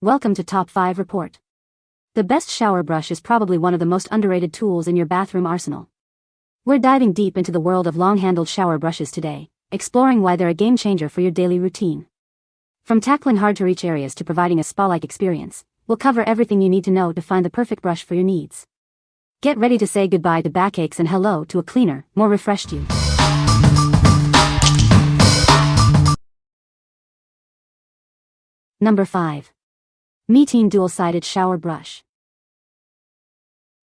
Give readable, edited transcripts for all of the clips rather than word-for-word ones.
Welcome to Top 5 Report. The best shower brush is probably one of the most underrated tools in your bathroom arsenal. We're diving deep into the world of long-handled shower brushes today, exploring why they're a game-changer for your daily routine. From tackling hard-to-reach areas to providing a spa-like experience, we'll cover everything you need to know to find the perfect brush for your needs. Get ready to say goodbye to backaches and hello to a cleaner, more refreshed you. Number 5. Metene Dual-Sided Shower Brush.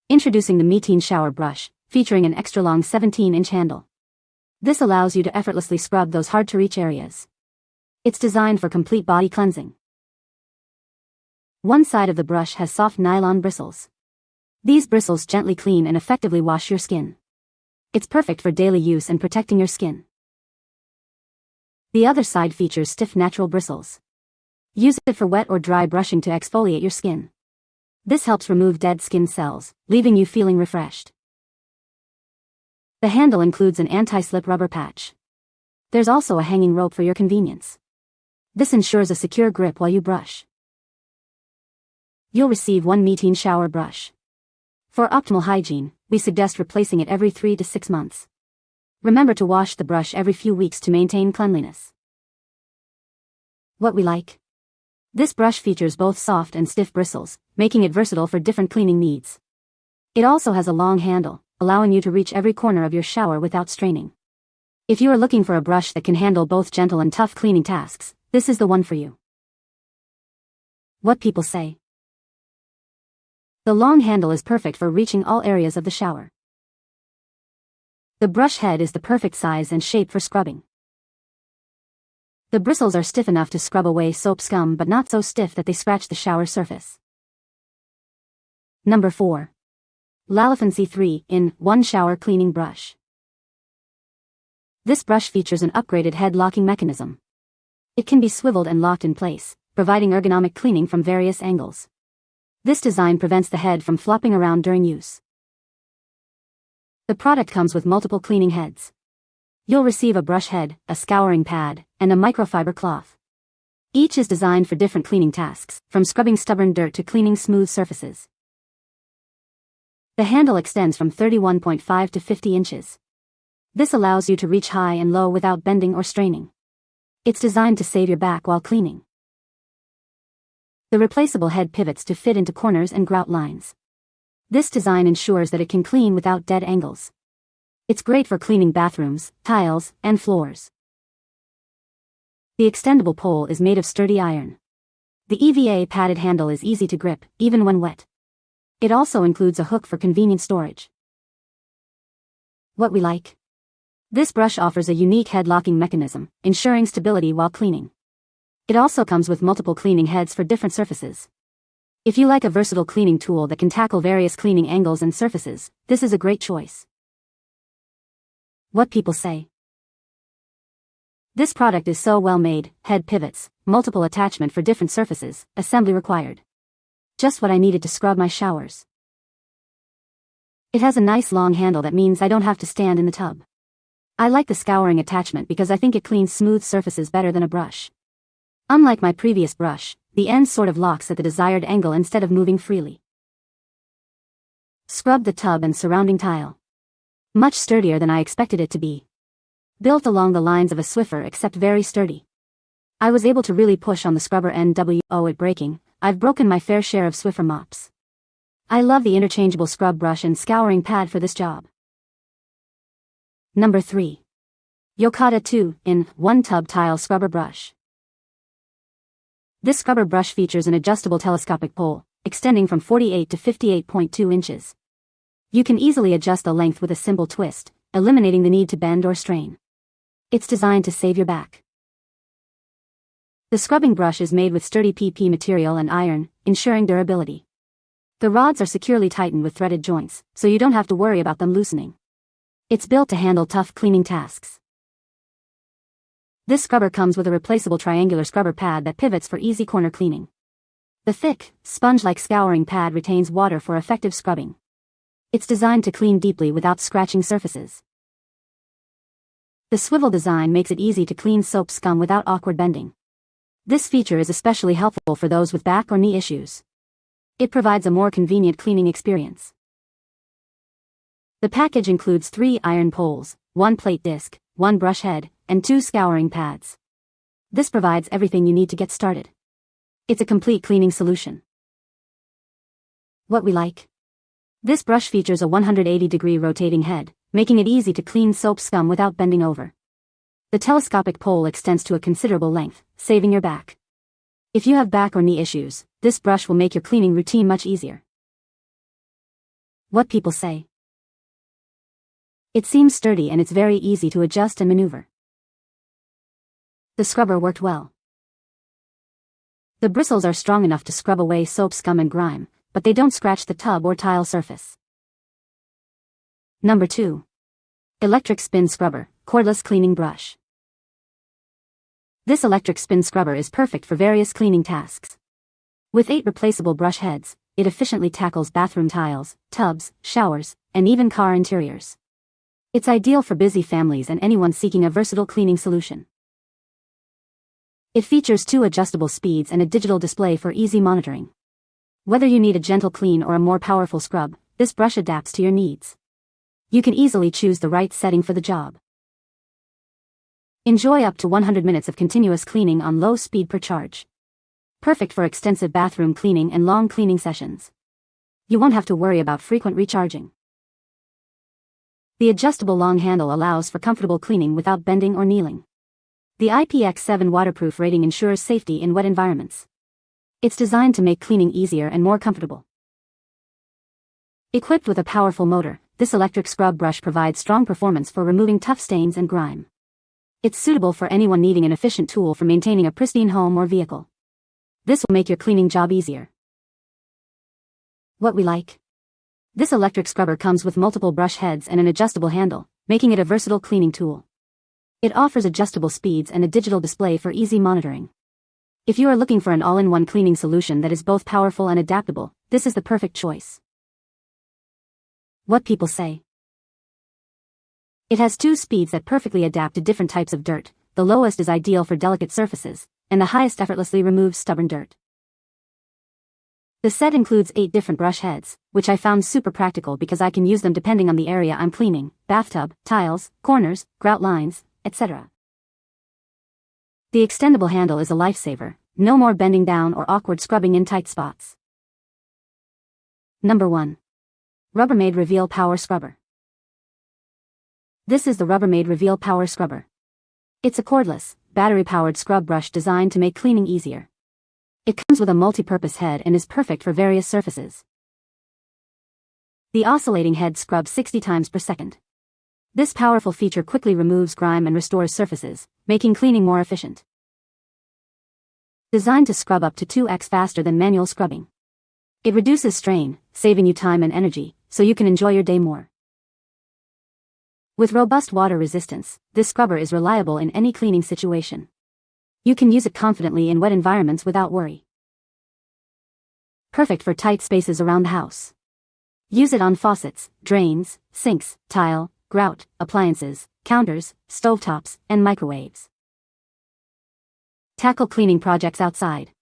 Introducing the Metene Shower Brush, featuring an extra-long 17-inch handle. This allows you to effortlessly scrub those hard-to-reach areas. It's designed for complete body cleansing. One side of the brush has soft nylon bristles. These bristles gently clean and effectively wash your skin. It's perfect for daily use and protecting your skin. The other side features stiff natural bristles. Use it for wet or dry brushing to exfoliate your skin. This helps remove dead skin cells, leaving you feeling refreshed. The handle includes an anti-slip rubber patch. There's also a hanging rope for your convenience. This ensures a secure grip while you brush. You'll receive one Metene shower brush. For optimal hygiene, we suggest replacing it every 3 to 6 months. Remember to wash the brush every few weeks to maintain cleanliness. What we like. This brush features both soft and stiff bristles, making it versatile for different cleaning needs. It also has a long handle, allowing you to reach every corner of your shower without straining. If you are looking for a brush that can handle both gentle and tough cleaning tasks, this is the one for you. What people say. The long handle is perfect for reaching all areas of the shower. The brush head is the perfect size and shape for scrubbing. The bristles are stiff enough to scrub away soap scum but not so stiff that they scratch the shower surface. Number 4. Lalafancy 3-in-1 Shower Cleaning Brush. This brush features an upgraded head locking mechanism. It can be swiveled and locked in place, providing ergonomic cleaning from various angles. This design prevents the head from flopping around during use. The product comes with multiple cleaning heads. You'll receive a brush head, a scouring pad, and a microfiber cloth. Each is designed for different cleaning tasks, from scrubbing stubborn dirt to cleaning smooth surfaces. The handle extends from 31.5 to 50 inches. This allows you to reach high and low without bending or straining. It's designed to save your back while cleaning. The replaceable head pivots to fit into corners and grout lines. This design ensures that it can clean without dead angles. It's great for cleaning bathrooms, tiles, and floors. The extendable pole is made of sturdy iron. The EVA padded handle is easy to grip, even when wet. It also includes a hook for convenient storage. What we like. This brush offers a unique head locking mechanism, ensuring stability while cleaning. It also comes with multiple cleaning heads for different surfaces. If you like a versatile cleaning tool that can tackle various cleaning angles and surfaces, this is a great choice. What people say. This product is so well made, head pivots, multiple attachment for different surfaces, assembly required. Just what I needed to scrub my showers. It has a nice long handle that means I don't have to stand in the tub. I like the scouring attachment because I think it cleans smooth surfaces better than a brush. Unlike my previous brush, the end sort of locks at the desired angle instead of moving freely. Scrub the tub and surrounding tile. Much sturdier than I expected it to be. Built along the lines of a Swiffer except very sturdy. I was able to really push on the scrubber end it breaking. I've broken my fair share of Swiffer mops. I love the interchangeable scrub brush and scouring pad for this job. Number 3. Yocada 2-in-1 Tub Tile Scrubber Brush. This scrubber brush features an adjustable telescopic pole, extending from 48 to 58.2 inches. You can easily adjust the length with a simple twist, eliminating the need to bend or strain. It's designed to save your back. The scrubbing brush is made with sturdy PP material and iron, ensuring durability. The rods are securely tightened with threaded joints, so you don't have to worry about them loosening. It's built to handle tough cleaning tasks. This scrubber comes with a replaceable triangular scrubber pad that pivots for easy corner cleaning. The thick, sponge-like scouring pad retains water for effective scrubbing. It's designed to clean deeply without scratching surfaces. The swivel design makes it easy to clean soap scum without awkward bending. This feature is especially helpful for those with back or knee issues. It provides a more convenient cleaning experience. The package includes 3 iron poles, 1 plate disc, 1 brush head, and 2 scouring pads. This provides everything you need to get started. It's a complete cleaning solution. What we like. This brush features a 180-degree rotating head, making it easy to clean soap scum without bending over. The telescopic pole extends to a considerable length, saving your back. If you have back or knee issues, this brush will make your cleaning routine much easier. What people say. It seems sturdy and it's very easy to adjust and maneuver. The scrubber worked well. The bristles are strong enough to scrub away soap scum and grime, but they don't scratch the tub or tile surface. Number 2. Electric Spin Scrubber, Cordless Cleaning Brush. This electric spin scrubber is perfect for various cleaning tasks. With 8 replaceable brush heads, it efficiently tackles bathroom tiles, tubs, showers, and even car interiors. It's ideal for busy families and anyone seeking a versatile cleaning solution. It features 2 adjustable speeds and a digital display for easy monitoring. Whether you need a gentle clean or a more powerful scrub, this brush adapts to your needs. You can easily choose the right setting for the job. Enjoy up to 100 minutes of continuous cleaning on low speed per charge. Perfect for extensive bathroom cleaning and long cleaning sessions. You won't have to worry about frequent recharging. The adjustable long handle allows for comfortable cleaning without bending or kneeling. The IPX7 waterproof rating ensures safety in wet environments. It's designed to make cleaning easier and more comfortable. Equipped with a powerful motor, this electric scrub brush provides strong performance for removing tough stains and grime. It's suitable for anyone needing an efficient tool for maintaining a pristine home or vehicle. This will make your cleaning job easier. What we like. This electric scrubber comes with multiple brush heads and an adjustable handle, making it a versatile cleaning tool. It offers adjustable speeds and a digital display for easy monitoring. If you are looking for an all-in-one cleaning solution that is both powerful and adaptable, this is the perfect choice. What people say. It has 2 speeds that perfectly adapt to different types of dirt. The lowest is ideal for delicate surfaces, and the highest effortlessly removes stubborn dirt. The set includes 8 different brush heads, which I found super practical because I can use them depending on the area I'm cleaning: bathtub, tiles, corners, grout lines, etc. The extendable handle is a lifesaver. No more bending down or awkward scrubbing in tight spots. Number 1. Rubbermaid Reveal Power Scrubber. This is the Rubbermaid Reveal Power Scrubber. It's a cordless, battery-powered scrub brush designed to make cleaning easier. It comes with a multi-purpose head and is perfect for various surfaces. The oscillating head scrubs 60 times per second. This powerful feature quickly removes grime and restores surfaces, making cleaning more efficient. Designed to scrub up to 2x faster than manual scrubbing. It reduces strain, saving you time and energy, so you can enjoy your day more. With robust water resistance, this scrubber is reliable in any cleaning situation. You can use it confidently in wet environments without worry. Perfect for tight spaces around the house. Use it on faucets, drains, sinks, tile, grout, appliances, counters, stovetops, and microwaves. Tackle cleaning projects outside.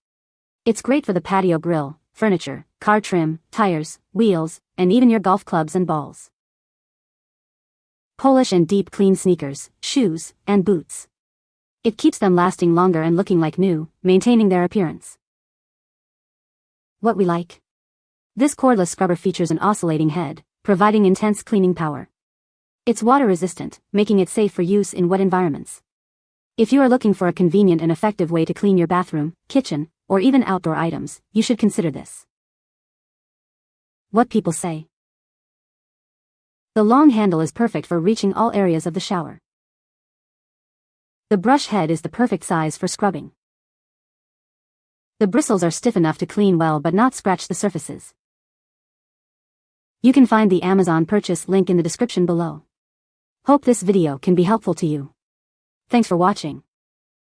It's great for the patio grill, furniture, car trim, tires, wheels, and even your golf clubs and balls. Polish and deep clean sneakers, shoes, and boots. It keeps them lasting longer and looking like new, maintaining their appearance. What we like. This cordless scrubber features an oscillating head, providing intense cleaning power. It's water resistant, making it safe for use in wet environments. If you are looking for a convenient and effective way to clean your bathroom, kitchen, or even outdoor items, you should consider this. What people say. The long handle is perfect for reaching all areas of the shower. The brush head is the perfect size for scrubbing. The bristles are stiff enough to clean well but not scratch the surfaces. You can find the Amazon purchase link in the description below. Hope this video can be helpful to you. Thanks for watching.